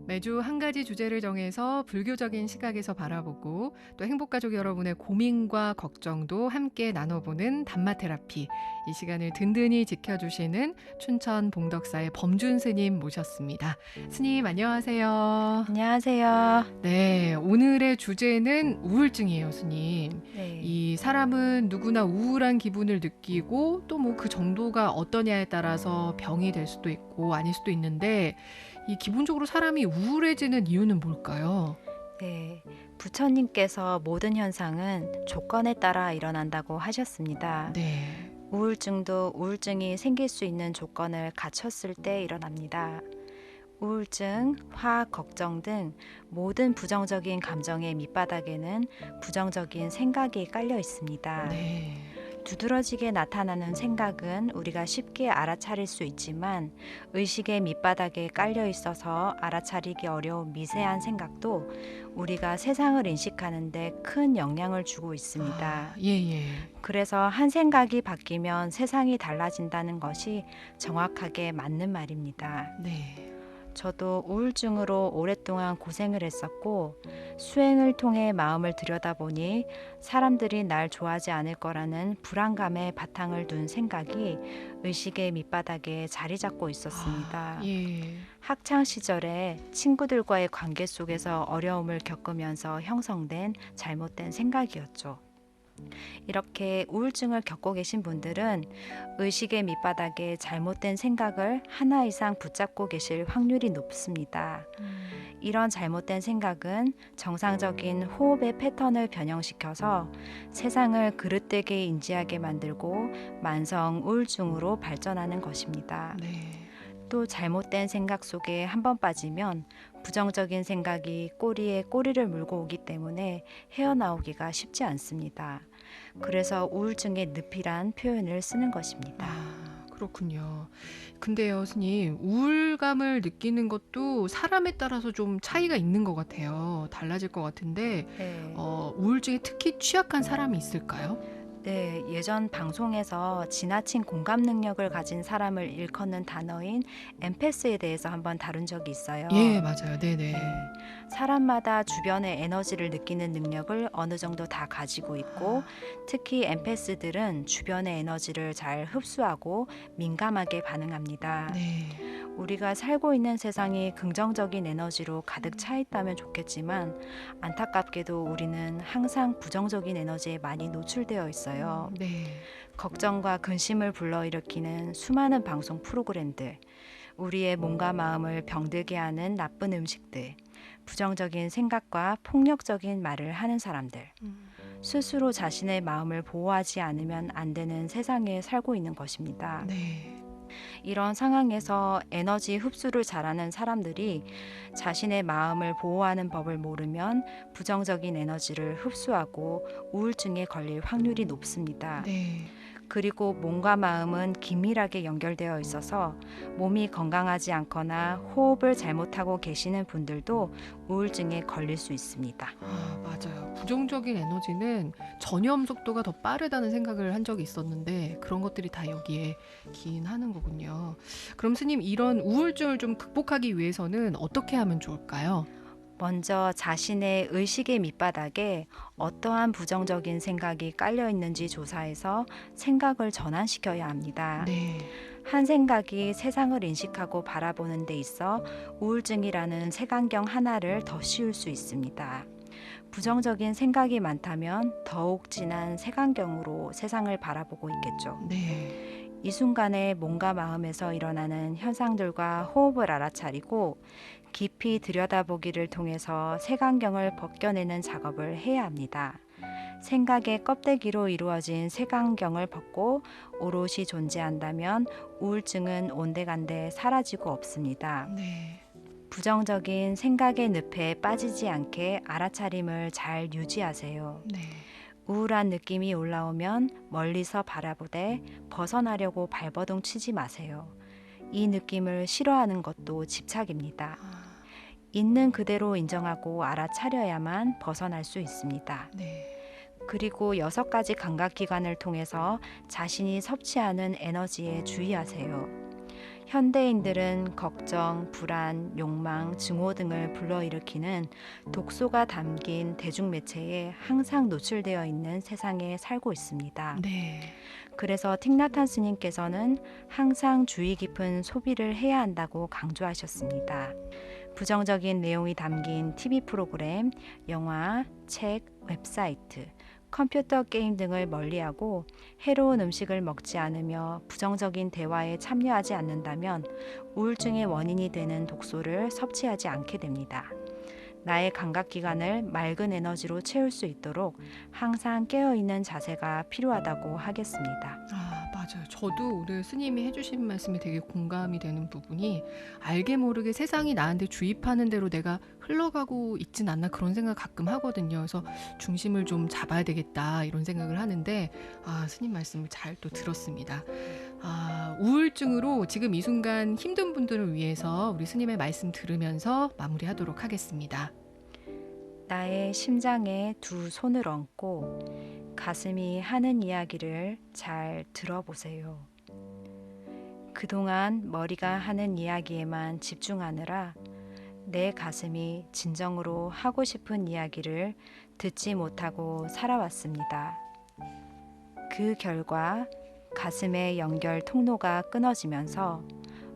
매주 한 가지 주제를 정해서 불교적인 시각에서 바라보고 또 행복가족 여러분의 고민과 걱정도 함께 나눠보는 담마 테라피. 이 시간을 든든히 지켜주시는 춘천 봉덕사의 범준 스님 모셨습니다. 스님 안녕하세요. 안녕하세요. 네, 오늘의 주제는 우울증이에요, 스님. 네. 이 사람은 누구나 우울한 기분을 느끼고 또 뭐 그 정도가 어떠냐에 따라서 병이 될 수도 있고 아닐 수도 있는데 이 기본적으로 사람이 우울해지는 이유는 뭘까요? 네. 부처님께서 모든 현상은 조건에 따라 일어난다고 하셨습니다. 네. 우울증도 우울증이 생길 수 있는 조건을 갖췄을 때 일어납니다. 우울증, 화, 걱정 등 모든 부정적인 감정의 밑바닥에는 부정적인 생각이 깔려 있습니다. 네. 두드러지게 나타나는 생각은 우리가 쉽게 알아차릴 수 있지만 의식의 밑바닥에 깔려 있어서 알아차리기 어려운 미세한 생각도 우리가 세상을 인식하는 데 큰 영향을 주고 있습니다. 예. 그래서 한 생각이 바뀌면 세상이 달라진다는 것이 정확하게 맞는 말입니다. 네. 저도 우울증으로 오랫동안 고생을 했었고 수행을 통해 마음을 들여다보니 사람들이 날 좋아하지 않을 거라는 불안감에 바탕을 둔 생각이 의식의 밑바닥에 자리 잡고 있었습니다. 예. 학창 시절에 친구들과의 관계 속에서 어려움을 겪으면서 형성된 잘못된 생각이었죠. 이렇게 우울증을 겪고 계신 분들은 의식의 밑바닥에 잘못된 생각을 하나 이상 붙잡고 계실 확률이 높습니다. 이런 잘못된 생각은 정상적인 호흡의 패턴을 변형시켜서 세상을 그릇되게 인지하게 만들고 만성 우울증으로 발전하는 것입니다. 네. 또 잘못된 생각 속에 한번 빠지면 부정적인 생각이 꼬리에 꼬리를 물고 오기 때문에 헤어나오기가 쉽지 않습니다. 그래서 우울증의 늪이란 표현을 쓰는 것입니다. 그렇군요. 근데요, 스님, 우울감을 느끼는 것도 사람에 따라서 좀 차이가 있는 것 같아요. 달라질 것 같은데, 네. 우울증에 특히 취약한 사람이 있을까요? 네, 예전 방송에서 지나친 공감 능력을 가진 사람을 일컫는 단어인 엠패스에 대해서 한번 다룬 적이 있어요. 예, 맞아요. 네네. 네, 사람마다 주변의 에너지를 느끼는 능력을 어느 정도 다 가지고 있고 특히 엠패스들은 주변의 에너지를 잘 흡수하고 민감하게 반응합니다. 네. 우리가 살고 있는 세상이 긍정적인 에너지로 가득 차 있다면 좋겠지만 안타깝게도 우리는 항상 부정적인 에너지에 많이 노출되어 있어요. 네. 걱정과 근심을 불러일으키는 수많은 방송 프로그램들, 우리의 몸과 마음을 병들게 하는 나쁜 음식들, 부정적인 생각과 폭력적인 말을 하는 사람들, 스스로 자신의 마음을 보호하지 않으면 안 되는 세상에 살고 있는 것입니다. 네. 이런 상황에서 에너지 흡수를 잘하는 사람들이 자신의 마음을 보호하는 법을 모르면 부정적인 에너지를 흡수하고 우울증에 걸릴 확률이 높습니다. 네. 그리고 몸과 마음은 긴밀하게 연결되어 있어서 몸이 건강하지 않거나 호흡을 잘못하고 계시는 분들도 우울증에 걸릴 수 있습니다. 맞아요. 부정적인 에너지는 전염 속도가 더 빠르다는 생각을 한 적이 있었는데 그런 것들이 다 여기에 기인하는 거군요. 그럼 스님, 이런 우울증을 좀 극복하기 위해서는 어떻게 하면 좋을까요? 먼저 자신의 의식의 밑바닥에 어떠한 부정적인 생각이 깔려 있는지 조사해서 생각을 전환시켜야 합니다. 네. 한 생각이 세상을 인식하고 바라보는 데 있어 우울증이라는 색안경 하나를 더 씌울 수 있습니다. 부정적인 생각이 많다면 더욱 진한 색안경으로 세상을 바라보고 있겠죠. 네. 이 순간에 몸과 마음에서 일어나는 현상들과 호흡을 알아차리고 깊이 들여다보기를 통해서 색안경을 벗겨내는 작업을 해야 합니다. 생각의 껍데기로 이루어진 색안경을 벗고 오롯이 존재한다면 우울증은 온데간데 사라지고 없습니다. 네. 부정적인 생각의 늪에 빠지지 않게 알아차림을 잘 유지하세요. 네. 우울한 느낌이 올라오면 멀리서 바라보되 벗어나려고 발버둥 치지 마세요. 이 느낌을 싫어하는 것도 집착입니다. 있는 그대로 인정하고 알아차려야만 벗어날 수 있습니다. 네. 그리고 6가지 감각기관을 통해서 자신이 섭취하는 에너지에 주의하세요. 현대인들은 걱정, 불안, 욕망, 증오 등을 불러일으키는 독소가 담긴 대중매체에 항상 노출되어 있는 세상에 살고 있습니다. 네. 그래서 틱나탄 스님께서는 항상 주의 깊은 소비를 해야 한다고 강조하셨습니다. 부정적인 내용이 담긴 TV 프로그램, 영화, 책, 웹사이트, 컴퓨터 게임 등을 멀리하고 해로운 음식을 먹지 않으며 부정적인 대화에 참여하지 않는다면 우울증의 원인이 되는 독소를 섭취하지 않게 됩니다. 나의 감각기관을 맑은 에너지로 채울 수 있도록 항상 깨어있는 자세가 필요하다고 하겠습니다. 맞아요. 저도 오늘 스님이 해주신 말씀이 되게 공감이 되는 부분이 알게 모르게 세상이 나한테 주입하는 대로 내가 흘러가고 있진 않나 그런 생각 가끔 하거든요. 그래서 중심을 좀 잡아야 되겠다 이런 생각을 하는데 스님 말씀을 잘 또 들었습니다. 우울증으로 지금 이 순간 힘든 분들을 위해서 우리 스님의 말씀 들으면서 마무리하도록 하겠습니다. 나의 심장에 두 손을 얹고 가슴이 하는 이야기를 잘 들어보세요. 그동안 머리가 하는 이야기에만 집중하느라 내 가슴이 진정으로 하고 싶은 이야기를 듣지 못하고 살아왔습니다. 그 결과 가슴의 연결 통로가 끊어지면서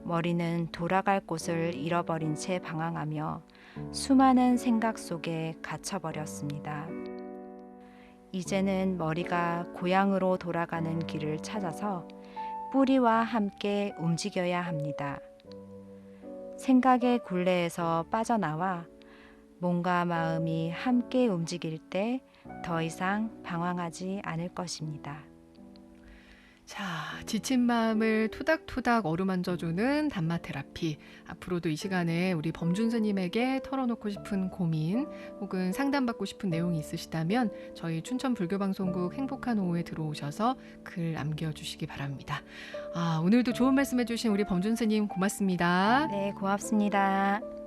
머리는 돌아갈 곳을 잃어버린 채 방황하며 수많은 생각 속에 갇혀버렸습니다. 이제는 머리가 고향으로 돌아가는 길을 찾아서 뿌리와 함께 움직여야 합니다. 생각의 굴레에서 빠져나와 몸과 마음이 함께 움직일 때 더 이상 방황하지 않을 것입니다. 자, 지친 마음을 토닥토닥 어루만져주는 담마 테라피. 앞으로도 이 시간에 우리 범준 스님에게 털어놓고 싶은 고민 혹은 상담받고 싶은 내용이 있으시다면 저희 춘천 불교방송국 행복한 오후에 들어오셔서 글 남겨주시기 바랍니다. 오늘도 좋은 말씀 해주신 우리 범준 스님 고맙습니다. 네, 고맙습니다.